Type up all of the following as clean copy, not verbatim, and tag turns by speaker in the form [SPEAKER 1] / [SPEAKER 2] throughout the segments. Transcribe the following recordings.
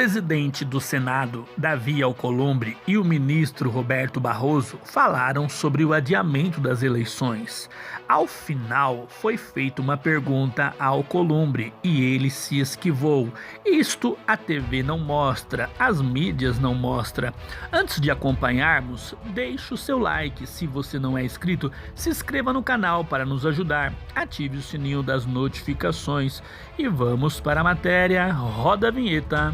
[SPEAKER 1] presidente do Senado, Davi Alcolumbre, e o ministro Roberto Barroso falaram sobre o adiamento das eleições. Ao final, foi feita uma pergunta a Alcolumbre e ele se esquivou. Isto a TV não mostra, as mídias não mostram. Antes de acompanharmos, deixe o seu like. Se você não é inscrito, se inscreva no canal para nos ajudar. Ative o sininho das notificações e vamos para a matéria. Roda a vinheta.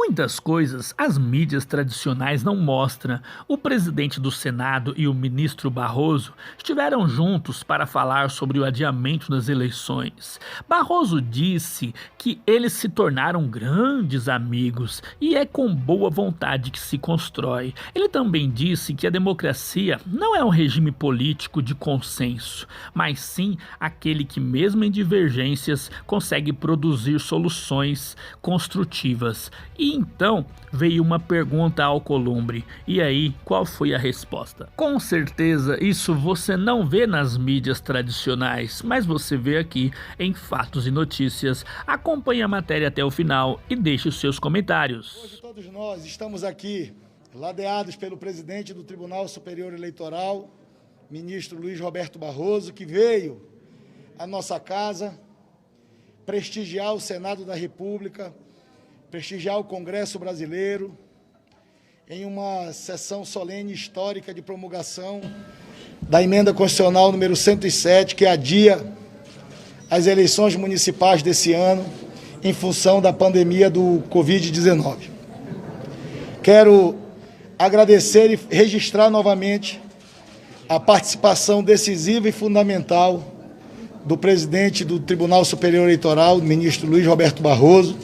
[SPEAKER 1] Muitas coisas as mídias tradicionais não mostram. O presidente do Senado e o ministro Barroso estiveram juntos para falar sobre o adiamento das eleições. Barroso disse que eles se tornaram grandes amigos e é com boa vontade que se constrói. Ele também disse que a democracia não é um regime político de consenso, mas sim aquele que, mesmo em divergências, consegue produzir soluções construtivas. E então veio uma pergunta ao Alcolumbre. E aí, qual foi a resposta? Com certeza isso você não vê nas mídias tradicionais, mas você vê aqui em Fatos e Notícias. Acompanhe a matéria até o final e deixe os seus comentários.
[SPEAKER 2] Hoje todos nós estamos aqui ladeados pelo presidente do Tribunal Superior Eleitoral, ministro Luiz Roberto Barroso, que veio à nossa casa prestigiar o Senado da República, prestigiar o Congresso Brasileiro em uma sessão solene histórica de promulgação da Emenda Constitucional número 107, que adia as eleições municipais desse ano em função da pandemia do Covid-19. Quero agradecer e registrar novamente a participação decisiva e fundamental do presidente do Tribunal Superior Eleitoral, o ministro Luiz Roberto Barroso,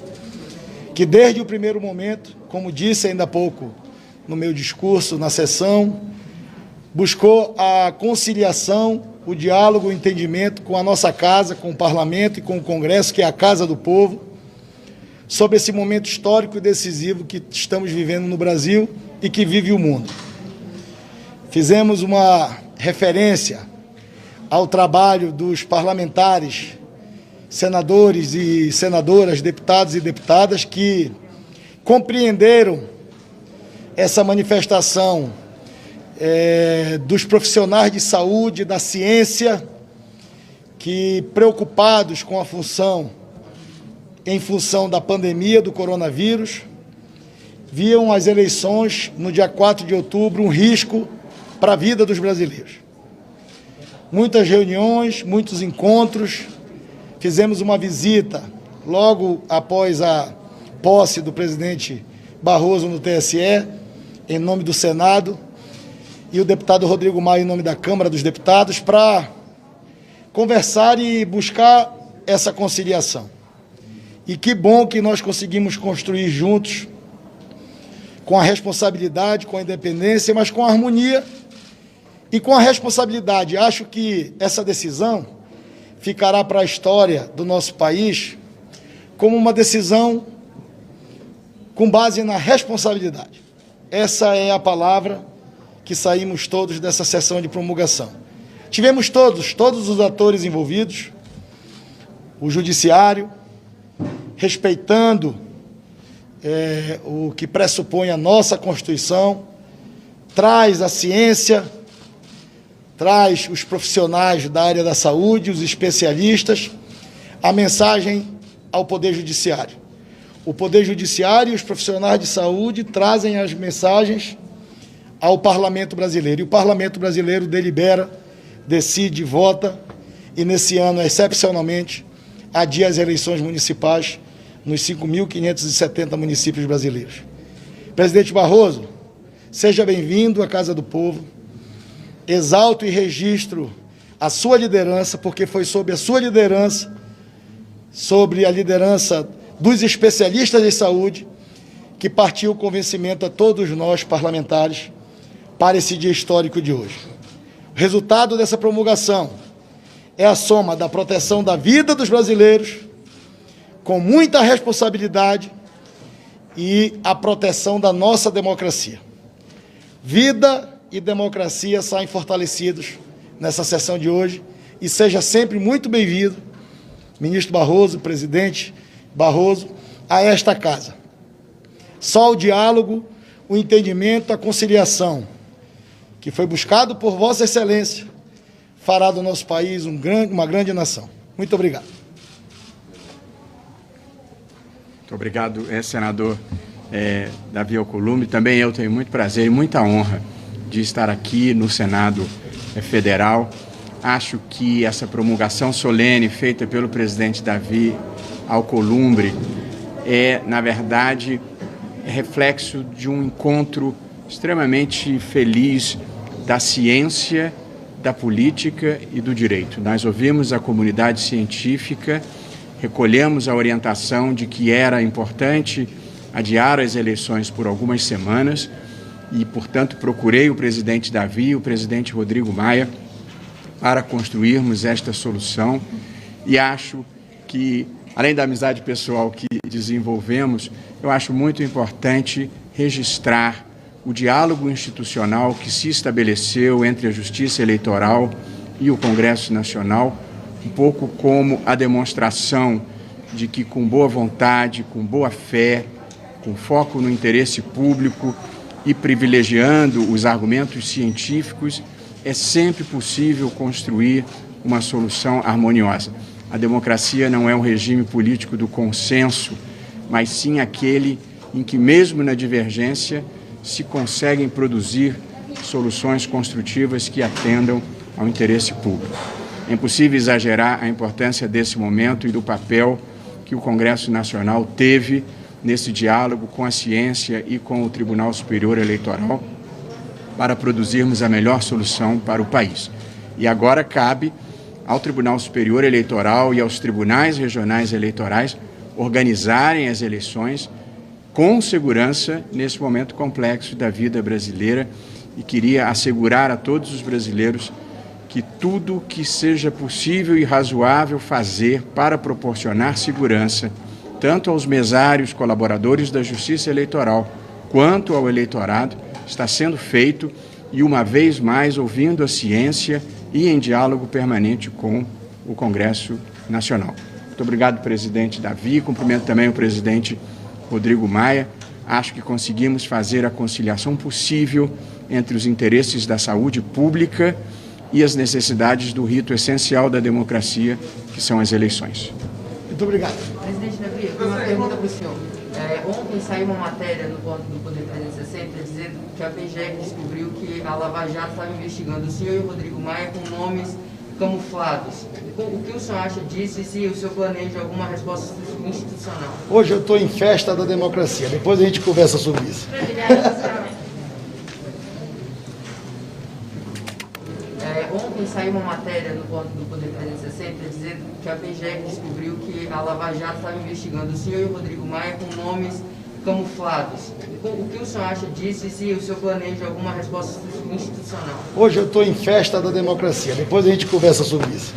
[SPEAKER 2] que desde o primeiro momento, como disse ainda há pouco no meu discurso na sessão, buscou a conciliação, o diálogo, o entendimento com a nossa casa, com o Parlamento e com o Congresso, que é a Casa do Povo, sobre esse momento histórico e decisivo que estamos vivendo no Brasil e que vive o mundo. Fizemos uma referência ao trabalho dos parlamentares, senadores e senadoras, deputados e deputadas que compreenderam essa manifestação dos profissionais de saúde, da ciência, que preocupados com a em função da pandemia do coronavírus, viam as eleições no dia 4 de outubro um risco para a vida dos brasileiros. Muitas reuniões, muitos encontros. Fizemos uma visita logo após a posse do presidente Barroso no TSE, em nome do Senado, e o deputado Rodrigo Maia, em nome da Câmara dos Deputados, para conversar e buscar essa conciliação. E que bom que nós conseguimos construir juntos, com a responsabilidade, com a independência, mas com a harmonia e com a responsabilidade. Acho que essa decisão ficará para a história do nosso país como uma decisão com base na responsabilidade. Essa é a palavra que saímos todos dessa sessão de promulgação. Tivemos todos os atores envolvidos, o judiciário, respeitando o que pressupõe a nossa Constituição, traz a ciência, traz os profissionais da área da saúde, os especialistas, a mensagem ao Poder Judiciário. O Poder Judiciário e os profissionais de saúde trazem as mensagens ao Parlamento Brasileiro. E o Parlamento Brasileiro delibera, decide, vota, e nesse ano, excepcionalmente, adia as eleições municipais nos 5.570 municípios brasileiros. Presidente Barroso, seja bem-vindo à Casa do Povo. Exalto e registro a sua liderança, porque foi sob a sua liderança, sobre a liderança dos especialistas de saúde, que partiu o convencimento a todos nós, parlamentares, para esse dia histórico de hoje. O resultado dessa promulgação é a soma da proteção da vida dos brasileiros, com muita responsabilidade, e a proteção da nossa democracia. Vida e democracia saem fortalecidos nessa sessão de hoje e seja sempre muito bem-vindo, ministro Barroso, presidente Barroso, a esta casa. Só o diálogo, o entendimento, a conciliação, que foi buscado por Vossa Excelência, fará do nosso país uma grande nação. Muito obrigado.
[SPEAKER 3] Muito obrigado, senador Davi Alcolumbre. Também eu tenho muito prazer e muita honra de estar aqui no Senado Federal. Acho que essa promulgação solene feita pelo presidente Davi Alcolumbre na verdade, reflexo de um encontro extremamente feliz da ciência, da política e do direito. Nós ouvimos a comunidade científica, recolhemos a orientação de que era importante adiar as eleições por algumas semanas e, portanto, procurei o presidente Davi e o presidente Rodrigo Maia para construirmos esta solução e acho que, além da amizade pessoal que desenvolvemos, eu acho muito importante registrar o diálogo institucional que se estabeleceu entre a Justiça Eleitoral e o Congresso Nacional, um pouco como a demonstração de que, com boa vontade, com boa fé, com foco no interesse público e privilegiando os argumentos científicos, é sempre possível construir uma solução harmoniosa. A democracia não é um regime político do consenso, mas sim aquele em que, mesmo na divergência, se conseguem produzir soluções construtivas que atendam ao interesse público. É impossível exagerar a importância desse momento e do papel que o Congresso Nacional teve nesse diálogo com a ciência e com o Tribunal Superior Eleitoral para produzirmos a melhor solução para o país. E agora cabe ao Tribunal Superior Eleitoral e aos tribunais regionais eleitorais organizarem as eleições com segurança nesse momento complexo da vida brasileira e queria assegurar a todos os brasileiros que tudo que seja possível e razoável fazer para proporcionar segurança tanto aos mesários, colaboradores da Justiça Eleitoral, quanto ao eleitorado, está sendo feito e, uma vez mais, ouvindo a ciência e em diálogo permanente com o Congresso Nacional. Muito obrigado, presidente Davi. Cumprimento também o presidente Rodrigo Maia. Acho que conseguimos fazer a conciliação possível entre os interesses da saúde pública e as necessidades do rito essencial da democracia, que são as eleições.
[SPEAKER 2] Muito obrigado.
[SPEAKER 4] Presidente Davi, eu tenho uma pergunta para o senhor. Ontem saiu uma matéria no portal do Poder 360 dizendo que a PGR descobriu que a Lava Jato estava investigando o senhor e o Rodrigo Maia com nomes camuflados. O que o senhor acha disso e se o senhor planeja alguma resposta institucional?
[SPEAKER 2] Hoje eu estou em festa da democracia. Depois a gente conversa sobre isso.
[SPEAKER 4] Ontem saiu uma matéria no portal do Poder 360 dizendo que a PGR descobriu que a Lava Jato estava investigando o senhor e o Rodrigo Maia com nomes camuflados. O que o senhor acha disso e se o senhor planeja alguma resposta institucional?
[SPEAKER 2] Hoje eu estou em festa da democracia. Depois a gente conversa sobre isso.